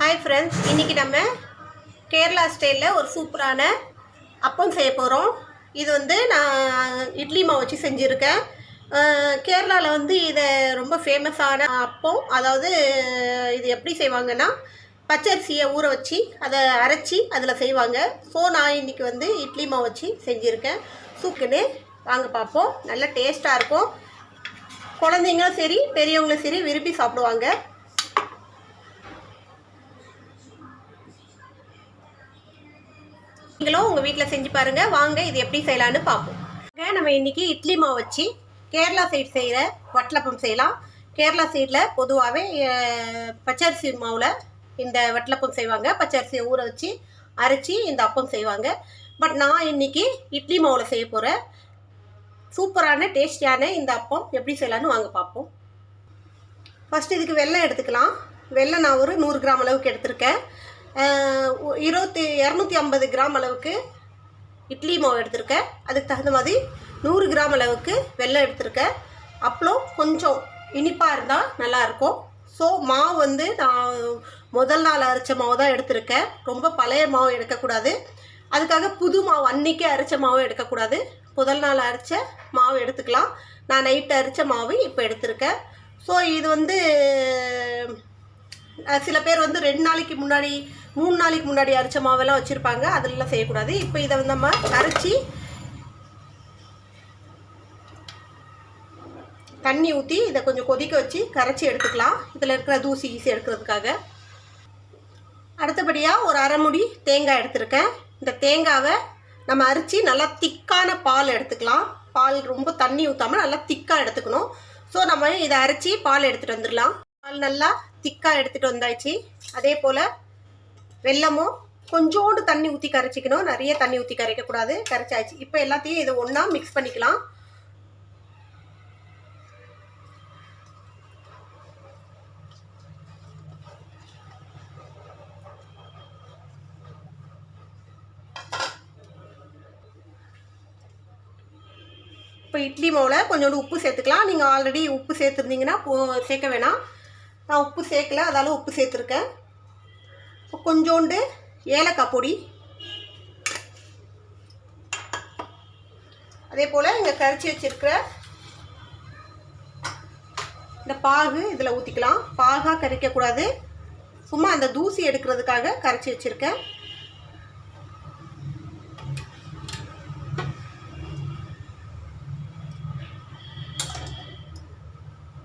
Hi friends, இன்றைக்கி நம்ம கேரளா ஸ்டைலில் ஒரு சூப்பரான அப்பம் செய்ய போகிறோம். இது நான் இட்லி மாவு வச்சு செஞ்சுருக்கேன். கேரளாவில் இதை ரொம்ப ஃபேமஸான அப்பம். அதாவது இது எப்படி செய்வாங்கன்னா, பச்சரிசியை ஊற வச்சு அதை அரைச்சி அதில் செய்வாங்க. ஸோ நான் இன்றைக்கி இட்லி மாவு வச்சு செஞ்சுருக்கேன். சூப்புன்னு வாங்க பார்ப்போம். நல்லா டேஸ்ட்டாக இருக்கும். குழந்தைங்களும் சரி பெரியவங்களும் சரி விரும்பி சாப்பிடுவாங்க. நீங்களும் உங்கள் வீட்டில் செஞ்சு பாருங்கள். வாங்க இது எப்படி செய்யலான்னு பார்ப்போம். நம்ம இன்றைக்கி இட்லி மாவு வச்சு கேரளா சைடு செய்கிற வட்டலப்பம் செய்யலாம். கேரளா சைடில் பொதுவாகவே பச்சரிசி மாவில் இந்த வட்டலப்பம் செய்வாங்க. பச்சரிசியை ஊற வச்சு அரைச்சி இந்த அப்பம் செய்வாங்க. பட் நான் இன்றைக்கி இட்லி மாவில் செய்ய போகிறேன். சூப்பரான டேஸ்டியான இந்த அப்பம் எப்படி செய்யலான்னு வாங்க பார்ப்போம். ஃபஸ்ட்டு இதுக்கு வெல்லம் எடுத்துக்கலாம். வெல்லம் நான் ஒரு 100 கிராம் அளவுக்கு எடுத்திருக்கேன். 250 கிராம் அளவுக்கு இட்லி மாவு எடுத்திருக்கேன். அதுக்கு தகுந்த மாதிரி 100 கிராம் அளவுக்கு வெல்லம் எடுத்திருக்கேன். அப்புறம் கொஞ்சம் இனிப்பாக இருந்தால் நல்லாயிருக்கும். ஸோ மாவு நான் முதல் நாள் அரைச்ச மாவு தான் எடுத்திருக்கேன். ரொம்ப பழைய மாவு எடுக்கக்கூடாது. அதுக்காக புது மாவு அன்றைக்கே அரைச்ச மாவு எடுக்கக்கூடாது. முதல் நாள் அரைச்ச மாவு எடுத்துக்கலாம். நான் நைட்டு அரைச்ச மாவு இப்போ எடுத்திருக்கேன். ஸோ இது சில பேர் 2 நாளைக்கு முன்னாடி 3 நாளைக்கு முன்னாடி அரைச்ச மாவெல்லாம் வச்சுருப்பாங்க. அதெல்லாம் செய்யக்கூடாது. இப்போ இதை நம்ம அரைச்சி தண்ணி ஊற்றி இதை கொஞ்சம் கொதிக்க வச்சு கரைச்சி எடுத்துக்கலாம். இதில் இருக்கிற தூசி ஈஸி எடுக்கிறதுக்காக. அடுத்தபடியாக ஒரு அரை முடி தேங்காய் எடுத்துருக்கேன். இந்த தேங்காவை நம்ம அரைச்சி நல்லா திக்கான பால் எடுத்துக்கலாம். பால் ரொம்ப தண்ணி ஊற்றாமல் நல்லா திக்காக எடுத்துக்கணும். ஸோ நம்ம இதை அரைச்சி பால் எடுத்துகிட்டு வந்துடலாம். பால் நல்லா திக்காக எடுத்துகிட்டு வந்தாச்சு. அதே போல் வெல்லமும் கொஞ்சோண்டு தண்ணி ஊற்றி கரைச்சிக்கணும். நிறைய தண்ணி ஊற்றி கரைக்கக்கூடாது. கரைச்சாச்சு. இப்போ எல்லாத்தையும் இதை ஒன்றா மிக்ஸ் பண்ணிக்கலாம். இப்போ இட்லி மாவில் கொஞ்சோண்டு உப்பு சேர்த்துக்கலாம். நீங்கள் ஆல்ரெடி உப்பு சேர்த்துருந்தீங்கன்னா சேர்க்க வேணாம். நான் உப்பு சேர்க்கல, அதால் உப்பு சேர்த்துருக்கேன். இப்போ கொஞ்சோண்டு ஏலக்காய் பொடி, அதே போல் இங்கே கரைச்சி வச்சுருக்கிற இந்த பாகு இதில் ஊற்றிக்கலாம். பாகாக கரைக்கக்கூடாது, சும்மா அந்த தூசி எடுக்கிறதுக்காக கரைச்சி வச்சுருக்கேன்.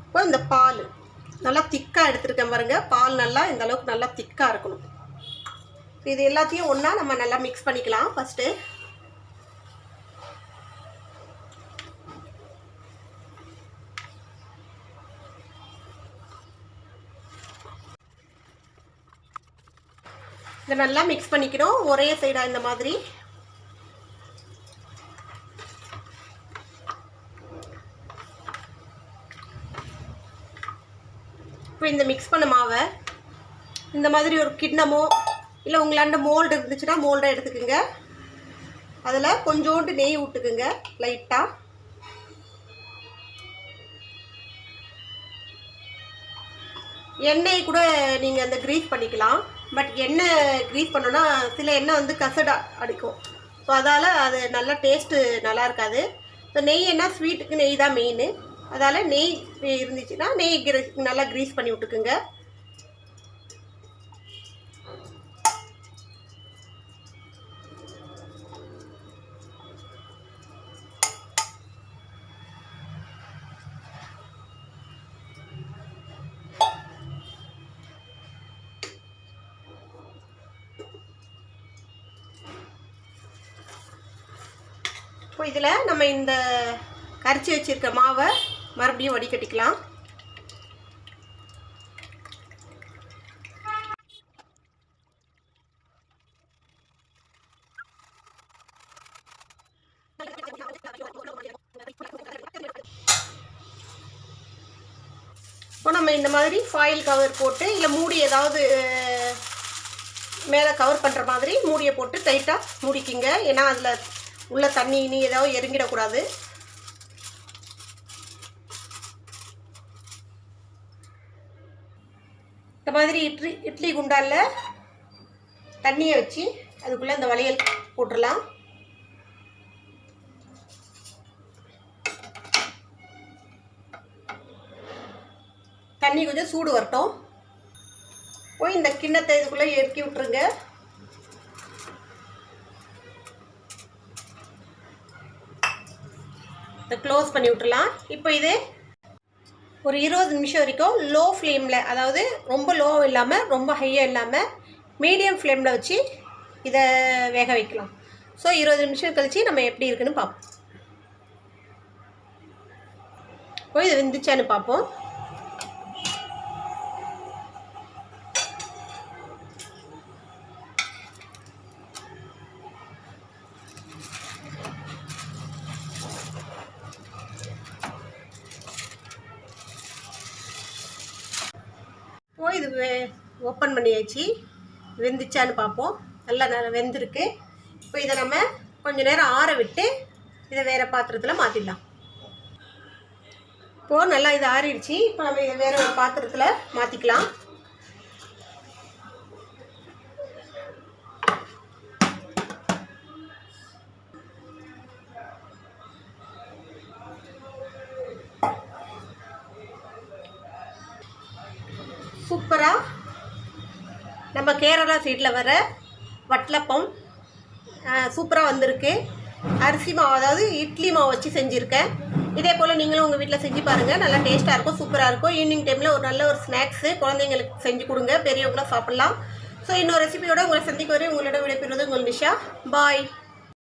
இப்போ இந்த பால் நல்லா திக்காக எடுத்துருக்கேன் பாருங்கள். பால் நல்லா இந்த அளவுக்கு நல்லா திக்காக இருக்கணும். இது எல்லாத்தையும் ஒன்றா நம்ம நல்லா மிக்ஸ் பண்ணிக்கலாம். ஃபஸ்ட்டு இதை நல்லா மிக்ஸ் பண்ணிக்கணும். ஒரே சைடாக இந்த மாதிரி. இப்போ இந்த மிக்ஸ் பண்ண மாவை இந்த மாதிரி ஒரு கிண்ணமோ இல்லை உங்களாண்ட மோல்டு இருந்துச்சுன்னா மோல்டாக எடுத்துக்கோங்க. அதில் கொஞ்சோண்டு நெய் விட்டுக்குங்க லைட்டாக. எண்ணெய் கூட நீங்கள் அந்த க்ரீஸ் பண்ணிக்கலாம். பட் எண்ணெய் க்ரீஸ் பண்ணோன்னா சில எண்ணெய் கசடா அடிக்கும். ஸோ அதால் அது நல்லா டேஸ்ட்டு நல்லா இருக்காது. ஸோ நெய் என்ன ஸ்வீட்டுக்கு நெய் தான் மெயின். அதால் நெய் இருந்துச்சுன்னா நெய் நல்லா க்ரீஸ் பண்ணி விட்டுக்குங்க. இப்போ இதில் நம்ம இந்த கரைச்சி வச்சுருக்க மாவை மறுபடியும் வடிகட்டிக்கலாம். இப்போ நம்ம இந்த மாதிரி ஃபாயில் கவர் போட்டு இல்லை மூடி ஏதாவது மேலே கவர் பண்ணுற மாதிரி மூடியை போட்டு டைட்டாக மூடிக்கிங்க. ஏன்னா அதில் உள்ள தண்ணி இனி ஏதாவது இறங்கிடக்கூடாது. இந்த மாதிரி இட்லி குண்டானில் தண்ணியை வச்சு அதுக்குள்ளே இந்த வளையல் போட்டுடலாம். தண்ணி கொஞ்சம் சூடு வரட்டும். போய் இந்த கிண்ணத்தை இதுக்குள்ளே இறக்கி விட்டுருங்க. இதை க்ளோஸ் பண்ணி விட்டுலாம். இப்போ இது ஒரு 20 நிமிஷம் வரைக்கும் லோ ஃப்ளேமில், அதாவது ரொம்ப லோவும் இல்லாமல் ரொம்ப ஹையாக இல்லாமல் மீடியம் ஃப்ளேமில் வச்சு இதை வேக வைக்கலாம். ஸோ 20 நிமிஷம் கழித்து நம்ம எப்படி இருக்குன்னு பார்ப்போம். போய் இது வெந்துச்சான்னு பார்ப்போம். இது ஓப்பன் பண்ணியாச்சு. வெந்துச்சான்னு பார்ப்போம். நல்லா வெந்திருக்கு. இப்போ இதை நம்ம கொஞ்சம் நேரம் ஆற விட்டு இதை வேறு பாத்திரத்தில் மாற்றிடலாம். இப்போது நல்லா இது ஆறிடுச்சு. இப்போ நம்ம இதை வேறு ஒரு பாத்திரத்தில் மாற்றிக்கலாம். சூப்பராக நம்ம கேரளா சைடில் வர வட்டலப்பம் சூப்பராக வந்திருக்கு. அரிசி மாவு, அதாவது இட்லி மாவு வச்சு செஞ்சுருக்கேன். இதே போல் நீங்களும் உங்கள் வீட்டில் செஞ்சு பாருங்கள். நல்லா டேஸ்ட்டாக இருக்கும், சூப்பராக இருக்கும். ஈவினிங் டைமில் ஒரு நல்ல ஒரு ஸ்நாக்ஸு குழந்தைங்களுக்கு செஞ்சு கொடுங்க, பெரியவங்களாம் சாப்பிட்லாம். ஸோ இன்னொரு ரெசிபியோட உங்களை சந்திக்க வரை உங்களோட விடைபெறுவது உங்கள் நிஷா. பாய்.